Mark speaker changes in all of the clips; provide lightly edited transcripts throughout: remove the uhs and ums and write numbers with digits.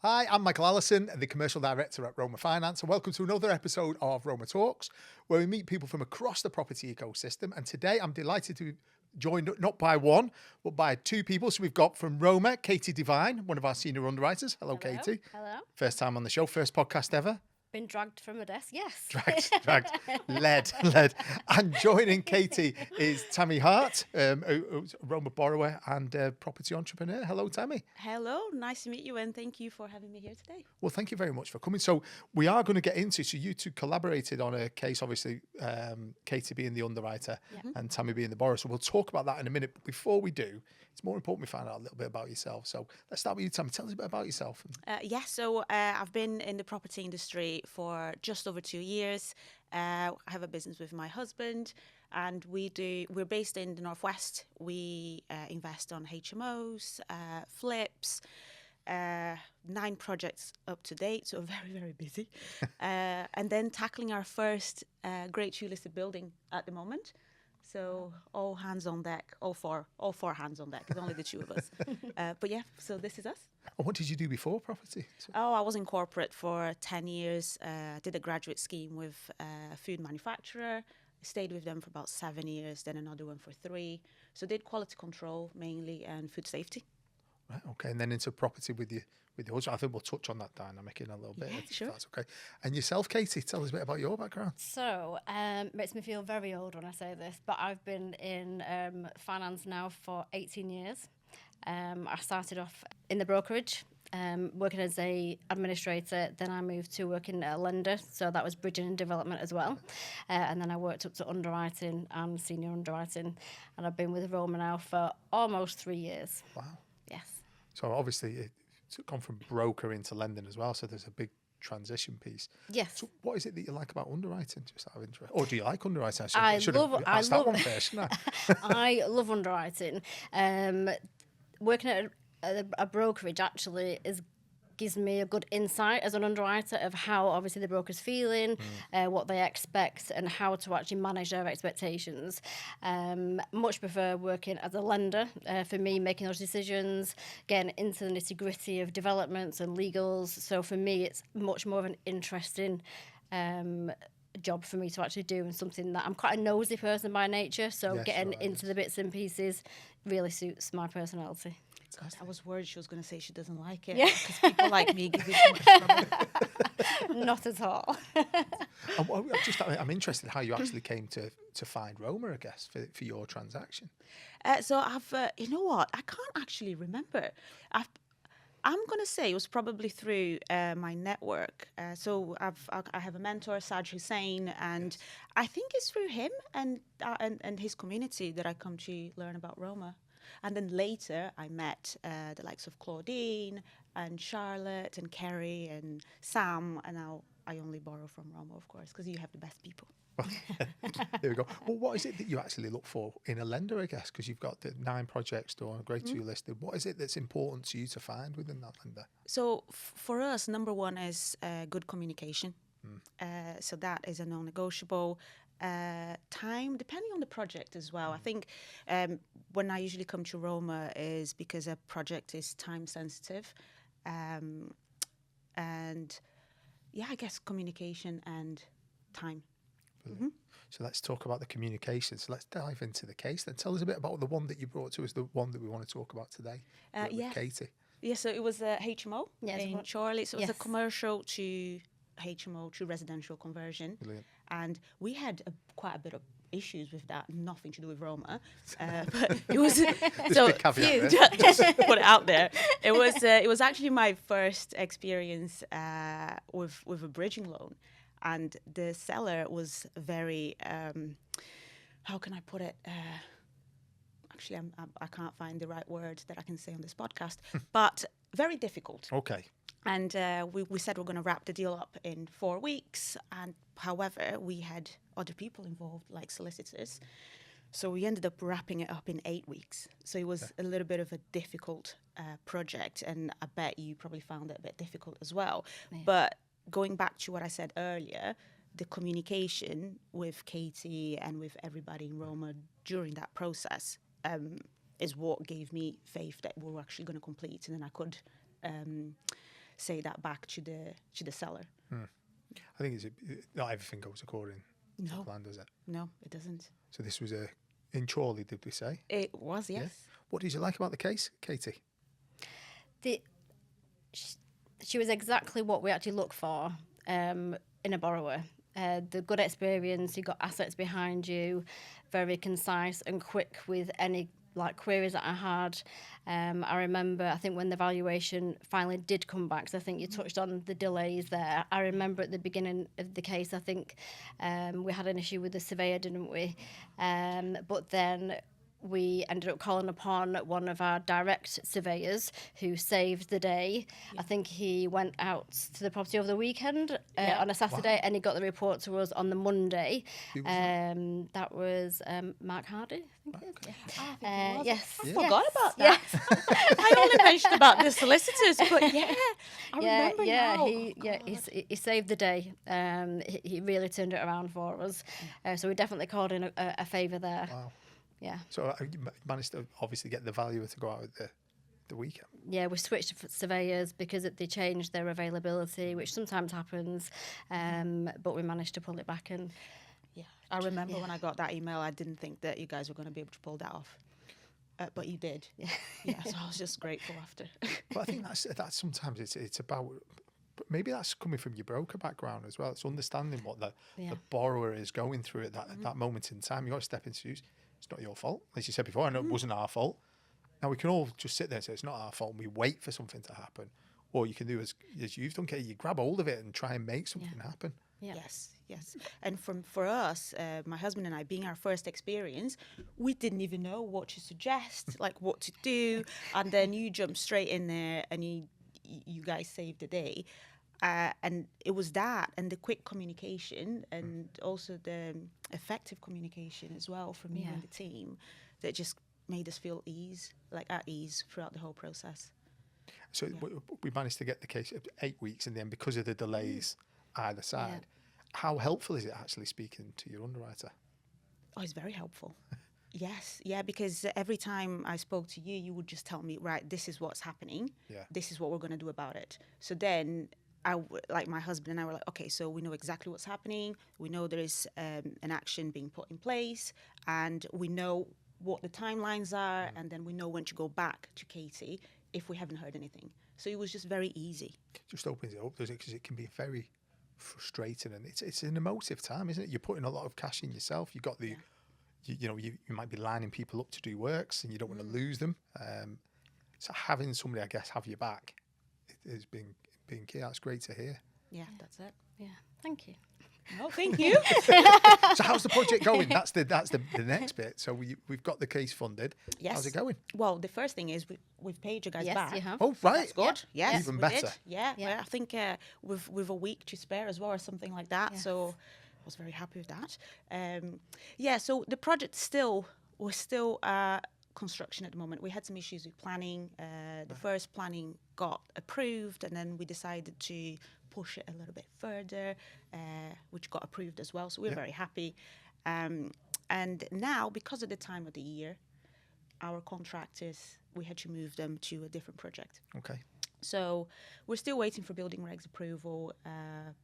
Speaker 1: Hi, I'm Michael Allison, the Commercial Director at Roma Finance, and welcome to another episode of RomaTalks, where we meet people from across the property ecosystem. And today I'm delighted to be joined not by one, but by two people. So we've got from Roma, Katie Devine, one of our senior underwriters. Hello, Katie.
Speaker 2: Hello.
Speaker 1: First time on the show, first podcast ever.
Speaker 2: Been dragged from the desk, yes.
Speaker 1: Dragged, led. And joining Katie is Tammy Hart, who's a Roma borrower and property entrepreneur. Hello, Tammy.
Speaker 3: Hello, nice to meet you, and thank you for having me here today.
Speaker 1: Well, thank you very much for coming. So we are going to get into, so you two collaborated on a case, obviously, Katie being the underwriter and Tammy being the borrower. So we'll talk about that in a minute. But before we do, it's more important we find out a little bit about yourself. So let's start with you, Tammy. Tell us a bit about yourself.
Speaker 3: So I've been in the property industry for just over 2 years. I have a business with my husband, and we're based in the Northwest. We invest on HMOs, flips, 9 projects up to date, so very, very busy. And then tackling our first Grade 2 listed building at the moment. So all hands on deck, all four hands on deck. It's only the two of us. But yeah, so this is us.
Speaker 1: And what did you do before property?
Speaker 3: I was in corporate for 10 years. Did a graduate scheme with a food manufacturer. Stayed with them for about 7 years, then another one for 3. So did quality control mainly and food safety.
Speaker 1: Right, okay, and then into property with your husband. I think we'll touch on that dynamic in a little bit, if
Speaker 3: sure.
Speaker 1: that's okay. And yourself, Katie, tell us a bit about your background.
Speaker 2: So, makes me feel very old when I say this, but I've been in finance now for 18 years. I started off in the brokerage, working as a administrator. Then I moved to working at a lender, so that was bridging and development as well. And then I worked up to underwriting and senior underwriting, and I've been with Roma now for almost 3 years.
Speaker 1: Wow.
Speaker 2: Yes.
Speaker 1: So obviously it's gone from broker into lending as well, so there's a big transition piece.
Speaker 2: Yes.
Speaker 1: So what is it that you like about underwriting, just out of interest? Or do you like underwriting?
Speaker 2: I love
Speaker 1: that one first, shouldn't I?
Speaker 2: I love underwriting. Working at a brokerage actually gives me a good insight as an underwriter of how obviously the broker's feeling, what they expect, and how to actually manage their expectations. Much prefer working as a lender. For me, making those decisions, getting into the nitty-gritty of developments and legals. So for me, it's much more of an interesting job for me to actually do, and something that I'm quite a nosy person by nature. So getting into the bits and pieces really suits my personality.
Speaker 3: I was worried she was going to say she doesn't like it.
Speaker 2: Yeah.
Speaker 3: Because people like me give you so much trouble.
Speaker 2: Not at all.
Speaker 1: I'm interested how you actually came to find Roma, I guess, for your transaction.
Speaker 3: So I've, you know what? I can't actually remember. I'm going to say it was probably through my network. So I have a mentor, Saj Hussain, and I think it's through him and his community that I come to learn about Roma. And then later I met the likes of Claudine and Charlotte and Kerry and Sam, and now I only borrow from Roma, of course, because you have the best people.
Speaker 1: There we go. Well, what is it that you actually look for in a lender, I guess, because you've got the 9 projects done, Grade 2 listed. What is it that's important to you to find within that lender?
Speaker 3: So for us, number one is good communication. So that is a non-negotiable. Time, depending on the project as well. I think when I usually come to Roma is because a project is time sensitive. And I guess communication and time.
Speaker 1: So let's talk about the communication. So let's dive into the case then. Tell us a bit about the one that you brought to us, the one that we want to talk about today with Katie.
Speaker 3: Yeah, so it was a HMO in Chorley. So it was a
Speaker 2: Yes.
Speaker 3: commercial to HMO to residential conversion.
Speaker 1: Brilliant.
Speaker 3: And we had quite a bit of issues with that, nothing to do with Roma, but it was so
Speaker 1: big caveat
Speaker 3: just put it out there. It was actually my first experience with a bridging loan, and the seller was very how can I put it? Actually, I can't find the right word that I can say on this podcast, but very difficult.
Speaker 1: Okay.
Speaker 3: And we said we're going to wrap the deal up in 4 weeks. And however, we had other people involved, like solicitors. So we ended up wrapping it up in 8 weeks. So it was a little bit of a difficult project. And I bet you probably found it a bit difficult as well. Yeah. But going back to what I said earlier, the communication with Katie and with everybody in Roma during that process is what gave me faith that we were actually going to complete. And then I could say that back to the seller.
Speaker 1: I think not everything goes according to
Speaker 3: No.
Speaker 1: plan, does it?
Speaker 3: No, it doesn't.
Speaker 1: So this was in Chorley, did we say?
Speaker 3: It was, yes.
Speaker 1: Yeah. What did you like about the case, Katie?
Speaker 2: She was exactly what we actually look for in a borrower. The good experience, you got assets behind you, very concise and quick with any queries that I had. I remember, I think when the valuation finally did come back, so I think you touched on the delays there. I remember at the beginning of the case, I think we had an issue with the surveyor, didn't we? But then we ended up calling upon one of our direct surveyors who saved the day. I think he went out to the property over the weekend on a Saturday, and he got the report to us on the Monday.
Speaker 1: Who was
Speaker 2: that was Mark Hardy, I think it is.
Speaker 3: I
Speaker 2: Yes.
Speaker 3: I forgot about that. I only mentioned about the solicitors, but I remember now.
Speaker 2: He saved the day. He really turned it around for us. So we definitely called in a favour there.
Speaker 1: Wow.
Speaker 2: Yeah.
Speaker 1: So you managed to obviously get the valuer to go out at the weekend.
Speaker 2: Yeah, we switched to surveyors because they changed their availability, which sometimes happens. But we managed to pull it back. And
Speaker 3: I remember when I got that email, I didn't think that you guys were going to be able to pull that off. But you did. Yeah. So I was just grateful after.
Speaker 1: But I think that's sometimes it's about, maybe that's coming from your broker background as well. It's understanding what the borrower is going through at that moment in time. You've got to step into shoes. It's not your fault. As you said before, I know it wasn't our fault. Now, we can all just sit there and say it's not our fault and we wait for something to happen. Or you can do as you've done, Katie, you grab hold of it and try and make something happen.
Speaker 2: Yeah.
Speaker 3: Yes. And for us, my husband and I, being our first experience, we didn't even know what to suggest, like what to do. And then you jump straight in there and you guys saved the day. And it was that and the quick communication and also the effective communication as well from you and the team that just made us feel at ease throughout the whole process.
Speaker 1: So we managed to get the case 8 weeks in the end because of the delays either side. Yeah. How helpful is it actually speaking to your underwriter?
Speaker 3: Oh, it's very helpful. Yes. Yeah, because every time I spoke to you, you would just tell me, right, this is what's happening. Yeah. This is what we're going to do about it. So then my husband and I were like, okay, so we know exactly what's happening. We know there is an action being put in place and we know what the timelines are. And then we know when to go back to Katie if we haven't heard anything. So it was just very easy.
Speaker 1: Just opens it up, does it? Because it can be very frustrating and it's an emotive time, isn't it? You're putting a lot of cash in yourself. You've got you might be lining people up to do works and you don't want to lose them. So having somebody, I guess, have your back has been key. That's great to hear.
Speaker 3: Yeah, that's it.
Speaker 2: Yeah, thank you.
Speaker 3: Oh, thank you.
Speaker 1: So how's the project going? That's the next bit. So we've got the case funded.
Speaker 3: Yes.
Speaker 1: How's it going?
Speaker 3: Well, the first thing is we've paid you guys back.
Speaker 2: Yes, you have.
Speaker 1: Oh, right.
Speaker 3: That's good.
Speaker 2: Yeah.
Speaker 3: Yes,
Speaker 1: Even
Speaker 3: we
Speaker 1: better.
Speaker 3: did. Yeah. Well, I think we've a week to spare as well or something like that.
Speaker 2: Yes.
Speaker 3: So I was very happy with that. So the project we're still construction at the moment. We had some issues with planning. The first planning got approved and then we decided to push it a little bit further, which got approved as well. So we're very happy. And now, because of the time of the year, our contractors, we had to move them to a different project.
Speaker 1: Okay.
Speaker 3: So we're still waiting for building regs approval,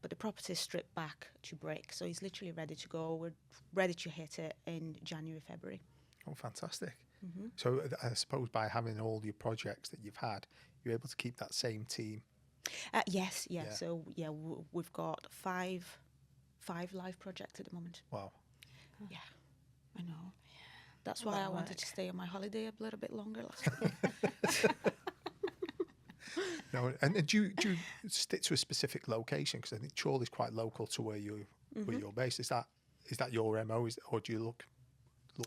Speaker 3: but the property is stripped back to brick. So it's literally ready to go. We're ready to hit it in January, February.
Speaker 1: Oh, fantastic. Mm-hmm. So I suppose by having all your projects that you've had, you're able to keep that same team.
Speaker 3: Yes. So we've got five live projects at the moment.
Speaker 1: Wow.
Speaker 3: Yeah, I know. That's why I wanted to stay on my holiday a little bit longer last week.
Speaker 1: No, and do you stick to a specific location? Because I think Chorley's quite local to where you're based. Is that your MO, or do you look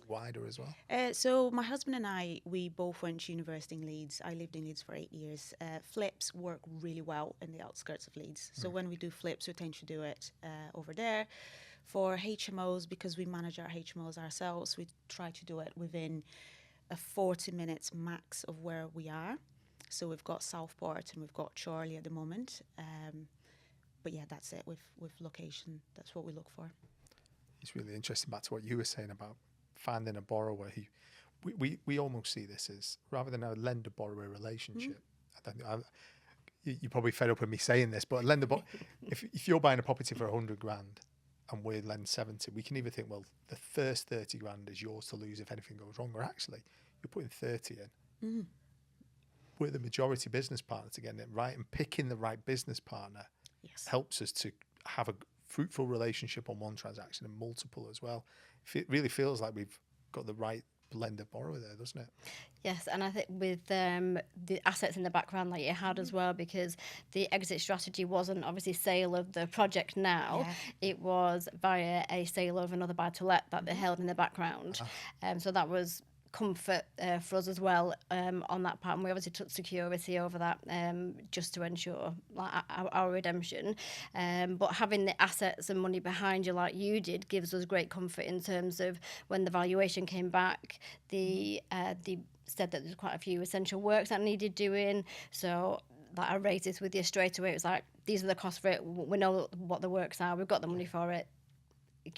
Speaker 1: wider as well?
Speaker 3: So my husband and I, we both went to university in Leeds. I lived in Leeds for 8 years. Flips work really well in the outskirts of Leeds. So when we do flips, we tend to do it over there. For HMOs, because we manage our HMOs ourselves, we try to do it within a 40 minutes max of where we are. So we've got Southport and we've got Chorley at the moment. But yeah, that's it with location. That's what we look for.
Speaker 1: It's really interesting back to what you were saying about finding a borrower who we almost see this as, rather than a lender-borrower relationship, you're probably fed up with me saying this, but if you're buying a property for 100 grand and we lend 70, we can either think, well, the first 30 grand is yours to lose if anything goes wrong, or actually you're putting 30 in. We're the majority business partner to getting it right, and picking the right business partner helps us to have a fruitful relationship on one transaction and multiple as well. It really feels like we've got the right blend of borrower there, doesn't it?
Speaker 2: Yes, and I think with the assets in the background that you had as well, because the exit strategy wasn't obviously sale of the project now, it was via a sale of another buy-to-let that they held in the background. So that was comfort for us as well on that part, and we obviously took security over that just to ensure like our redemption, but having the assets and money behind you like you did gives us great comfort in terms of when the valuation came back, the said that there's quite a few essential works that needed doing, so like I raised this with you straight away. It was like, these are the costs for it, we know what the works are, we've got the money for it.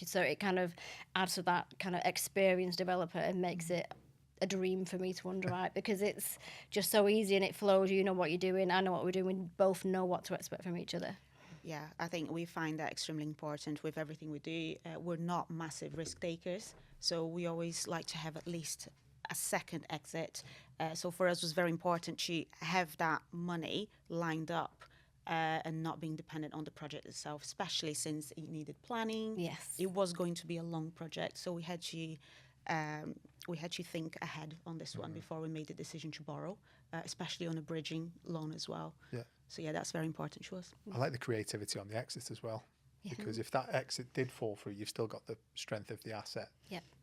Speaker 2: So it kind of adds to that kind of experienced developer and makes it a dream for me to underwrite, because it's just so easy and it flows. You know what you're doing, I know what we're doing, we both know what to expect from each other.
Speaker 3: Yeah, I think we find that extremely important with everything we do. We're not massive risk takers, so we always like to have at least a second exit. So for us, it was very important to have that money lined up and not being dependent on the project itself, especially since it needed planning.
Speaker 2: Yes.
Speaker 3: It was going to be a long project, so we had to think ahead on this one before we made the decision to borrow, especially on a bridging loan as well.
Speaker 1: Yeah.
Speaker 3: So yeah, that's very important to us.
Speaker 1: I like the creativity on the exit as well, because if that exit did fall through, you've still got the strength of the asset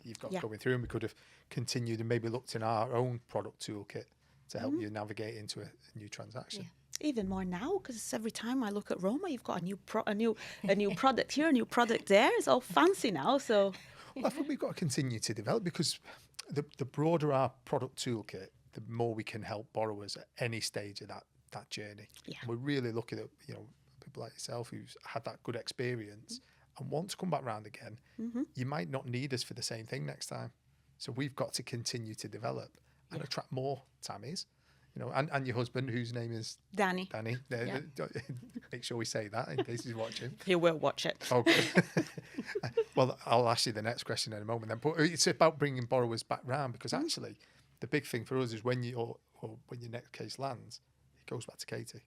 Speaker 1: you've got going through, and we could have continued and maybe looked in our own product toolkit to help you navigate into a new transaction.
Speaker 3: Even more now, because every time I look at Roma, you've got a new product here, a new product there. It's all fancy now. So
Speaker 1: well, I think we've got to continue to develop, because the broader our product toolkit, the more we can help borrowers at any stage of that journey.
Speaker 3: Yeah.
Speaker 1: And we're really looking at people like yourself who's had that good experience and want to come back round again. You might not need us for the same thing next time, so we've got to continue to develop and attract more Tammys. And your husband, whose name is
Speaker 3: Danny.
Speaker 1: Make sure we say that in case he's watching.
Speaker 3: He will watch it.
Speaker 1: Okay. Well, I'll ask you the next question in a moment then. But it's about bringing borrowers back round, because actually the big thing for us is when your next case lands, it goes back to Katie.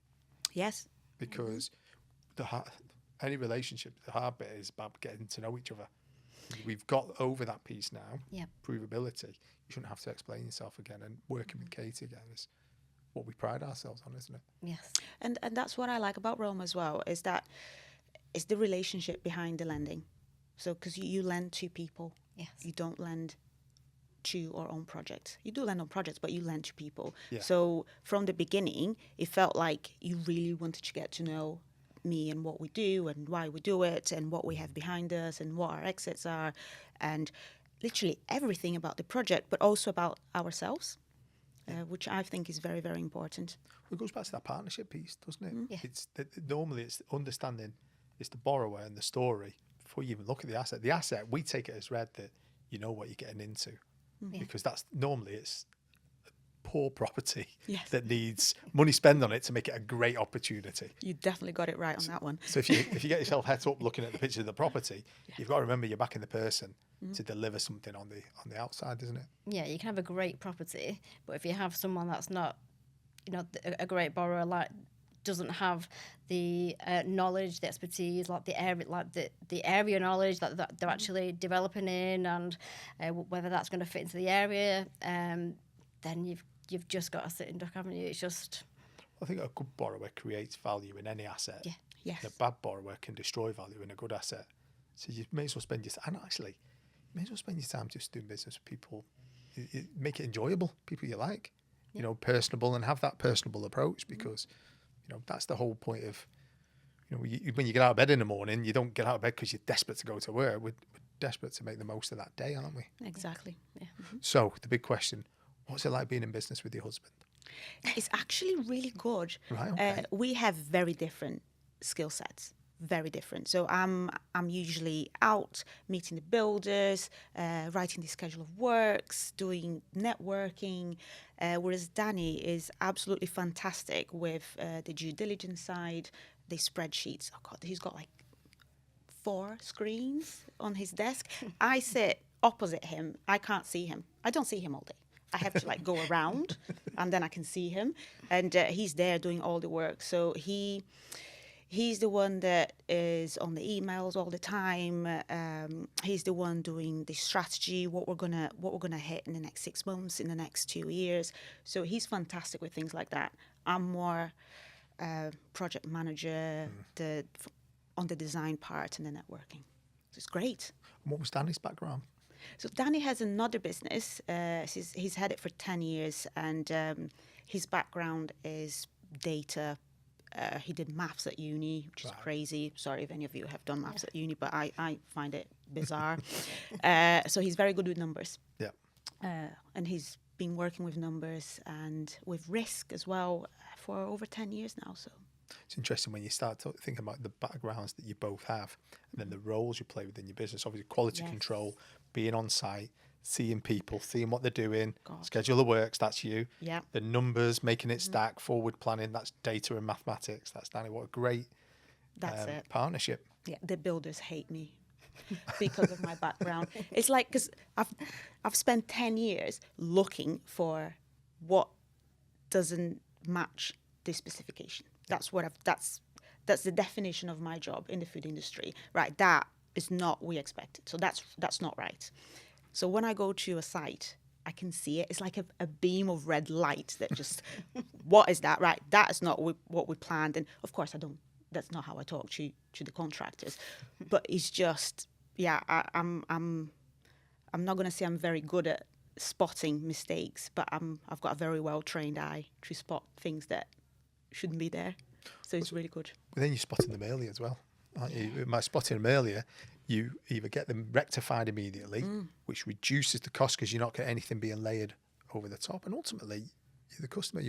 Speaker 3: Yes.
Speaker 1: Because any relationship, the hard bit is about getting to know each other. We've got over that piece now. Provability. You shouldn't have to explain yourself again, and working with Katie again is what we pride ourselves on, isn't it?
Speaker 2: Yes.
Speaker 3: And that's what I like about Roma as well, is that it's the relationship behind the lending. So because you lend to people.
Speaker 2: Yes.
Speaker 3: You don't lend to our own projects. You do lend on projects, but you lend to people.
Speaker 1: Yeah.
Speaker 3: So from the beginning, it felt like you really wanted to get to know me and what we do and why we do it and what we have behind us and what our exits are, and literally everything about the project, but also about ourselves, which I think is very, very important.
Speaker 1: Well, it goes back to that partnership piece, doesn't it?
Speaker 2: Yeah.
Speaker 1: Normally it's understanding it's the borrower and the story before you even look at the asset. The asset, we take it as read that you know what you're getting into, because that's normally it's poor property that needs money spent on it to make it a great opportunity.
Speaker 3: You definitely got it right on that one.
Speaker 1: So if you get yourself het up looking at the picture of the property, you've got to remember you're backing the person to deliver something on the outside, isn't it?
Speaker 2: Yeah, you can have a great property, but if you have someone that's not, a great borrower, like doesn't have the knowledge, the expertise, like the area knowledge that they're actually developing in, and whether that's going to fit into the area, then you've just got to sit and duck, haven't you? It's just.
Speaker 1: I think a good borrower creates value in any asset.
Speaker 2: Yeah.
Speaker 3: Yes.
Speaker 1: And a bad borrower can destroy value in a good asset. So you may as well spend your time just doing business with people. Make it enjoyable, people you like, personable, and have that personable approach, because that's the whole point of when you get out of bed in the morning, you don't get out of bed because you're desperate to go to work. We're desperate to make the most of that day, aren't we?
Speaker 3: Exactly. Yeah.
Speaker 1: So the big question: what's it like being in business with your husband?
Speaker 3: It's actually really good.
Speaker 1: Right. Okay.
Speaker 3: We have very different skill sets. very different. So I'm usually out meeting the builders, writing the schedule of works, doing networking, whereas Danny is absolutely fantastic with the due diligence side, the spreadsheets. Oh God, he's got like 4 screens on his desk. I sit opposite him. I can't see him. I don't see him all day. I have to like go around and then I can see him. And he's there doing all the work. So he's the one that is on the emails all the time. He's the one doing the strategy, what we're gonna hit in the next 6 months, in the next 2 years. So he's fantastic with things like that. I'm more project manager, on the design part and the networking. So it's great.
Speaker 1: And what was Danny's background?
Speaker 3: So Danny has another business. He's had it for 10 years, and his background is data. He did maths at uni, which is crazy. Sorry if any of you have done maths at uni, but I find it bizarre. So he's very good with numbers.
Speaker 1: Yeah.
Speaker 3: And he's been working with numbers and with risk as well for over 10 years now. So
Speaker 1: it's interesting when you start thinking about the backgrounds that you both have and then the roles you play within your business. Obviously, quality control, being on site, seeing people, seeing what they're doing, schedule of works, that's you.
Speaker 3: Yeah.
Speaker 1: The numbers, making it stack, forward planning, that's data and mathematics. That's Danny. What a great partnership.
Speaker 3: Yeah, the builders hate me because of my background. It's like, because I've spent 10 years looking for what doesn't match this specification. That's that's the definition of my job in the food industry, right? That is not what we expected. So that's not right. So when I go to a site, I can see it. It's like a beam of red light that just, what is that, right? That is not what we planned. And of course, that's not how I talk to the contractors. But it's just, I'm not going to say I'm very good at spotting mistakes, but I've got a very well-trained eye to spot things that shouldn't be there. So it's really good.
Speaker 1: But then you're spotting them early as well, aren't you? By spotting them earlier, you either get them rectified immediately, which reduces the cost because you're not getting anything being layered over the top. And ultimately, the customer,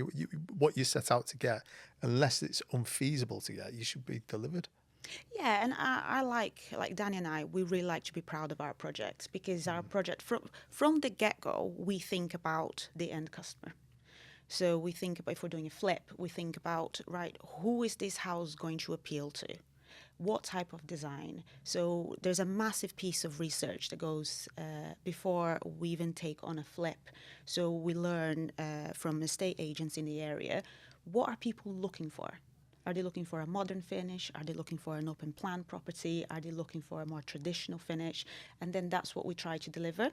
Speaker 1: what you set out to get, unless it's unfeasible to get, you should be delivered.
Speaker 3: Yeah, and I like Danny and I, we really like to be proud of our projects because our project, from the get-go, we think about the end customer. So we think about, if we're doing a flip, we think about, right, who is this house going to appeal to? What type of design? So there's a massive piece of research that goes before we even take on a flip. So we learn from estate agents in the area, what are people looking for? Are they looking for a modern finish? Are they looking for an open plan property? Are they looking for a more traditional finish? And then that's what we try to deliver.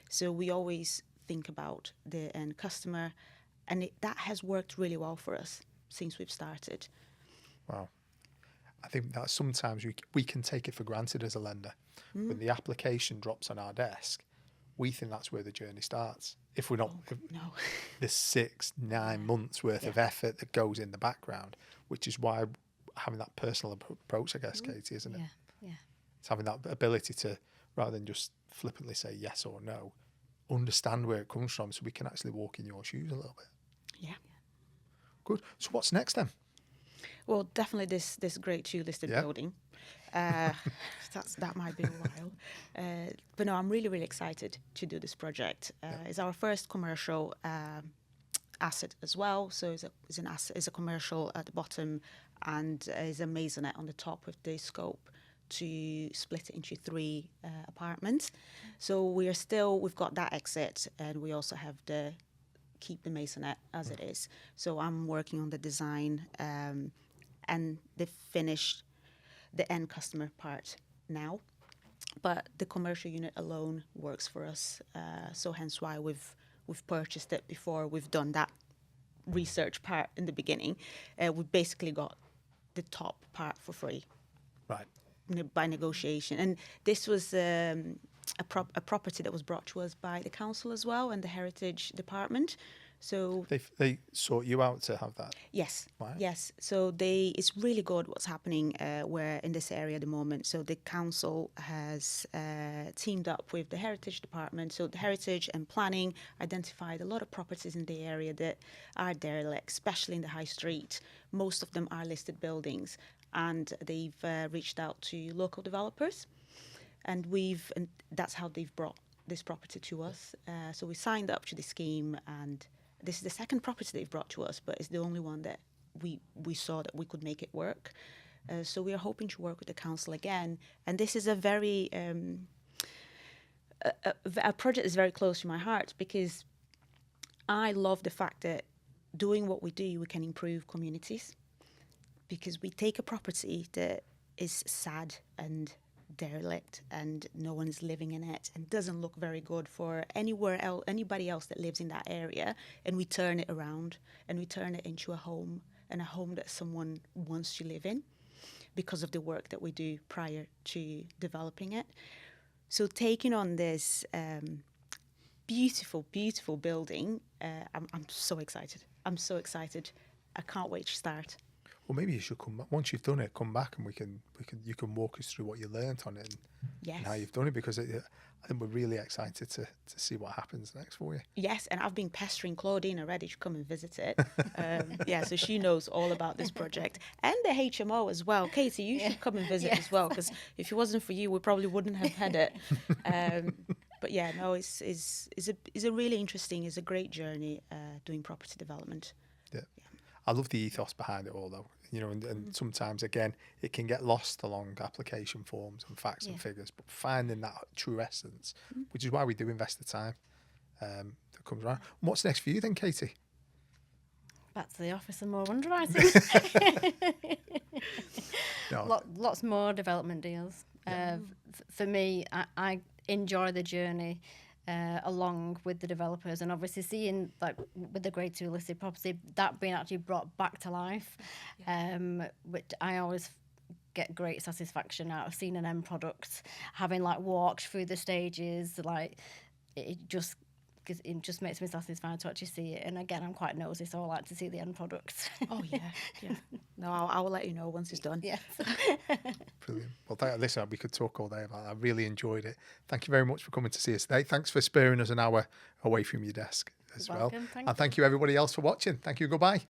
Speaker 3: So we always think about the end customer, and that has worked really well for us since we've started.
Speaker 1: Wow. I think that sometimes we can take it for granted as a lender. When the application drops on our desk, we think that's where the journey starts. If we're not, there's 6-9 months worth of effort that goes in the background, which is why having that personal approach, I guess, Katie, isn't it?
Speaker 2: Yeah.
Speaker 1: It's having that ability to, rather than just flippantly say yes or no, understand where it comes from so we can actually walk in your shoes a little bit.
Speaker 3: Yeah.
Speaker 1: Good. So what's next then?
Speaker 3: Well, definitely this grade 2 listed building. That might be a while. But no, I'm really, really excited to do this project. It's our first commercial asset as well. So it's a commercial at the bottom and is a maisonette on the top with the scope to split it into 3 apartments. So we've got that exit, and we also have keep the maisonette as it is. So I'm working on the design and the end customer part now. But the commercial unit alone works for us. So hence why we've purchased it before we've done that research part in the beginning. We basically got the top part for free.
Speaker 1: Right.
Speaker 3: By negotiation. And this was a property that was brought to us by the council as well and the heritage department. So
Speaker 1: They sort you out to have that.
Speaker 3: yes,
Speaker 1: Right.
Speaker 3: yes. So it's really good what's happening where in this area at the moment. So the council has teamed up with the Heritage Department. So the Heritage and Planning identified a lot of properties in the area that are derelict, especially in the high street. Most of them are listed buildings, and they've reached out to local developers, and that's how they've brought this property to us. So we signed up to the scheme, and this is the second property they've brought to us, but it's the only one that we saw that we could make it work. So we are hoping to work with the council again. And this is a very a project that's very close to my heart, because I love the fact that doing what we do, we can improve communities. Because we take a property that is sad and derelict and no one is living in it and doesn't look very good for anybody else that lives in that area, and we turn it around and we turn it into a home, and a home that someone wants to live in because of the work that we do prior to developing it. So taking on this beautiful building, I'm so excited. I can't wait to start.
Speaker 1: Well, maybe you should come back once you've done it. Come back, and you can walk us through what you learnt on it and how you've done it, because I think we're really excited to see what happens next for you.
Speaker 3: Yes, and I've been pestering Claudine already to come and visit it. So she knows all about this project, and the HMO as well. Katie, you should come and visit as well, because if it wasn't for you, we probably wouldn't have had it. But yeah, no, it's a really interesting, it's a great journey doing property development.
Speaker 1: Yeah. I love the ethos behind it all, though. And sometimes, again, it can get lost along application forms and facts and figures, but finding that true essence, which is why we do invest the time that comes around. What's next for you then, Katie?
Speaker 2: Back to the office and more underwriting. Lots more development deals. For me, I enjoy the journey along with the developers, and obviously seeing, like with the grade 2 listed property, that being actually brought back to life, which I always get great satisfaction out of seeing an end product, having like walked through the stages, like it just makes me satisfied to actually see it. And again, I'm quite nosy, so I like to see the end product.
Speaker 3: Oh yeah. No, I will let you know once it's done.
Speaker 2: Yes.
Speaker 1: Brilliant. Well, listen, we could talk all day about that. I really enjoyed it. Thank you very much for coming to see us today. Thanks for sparing us an hour away from your desk as well.
Speaker 2: Welcome.
Speaker 1: And thank you everybody else for watching. Thank you. Goodbye.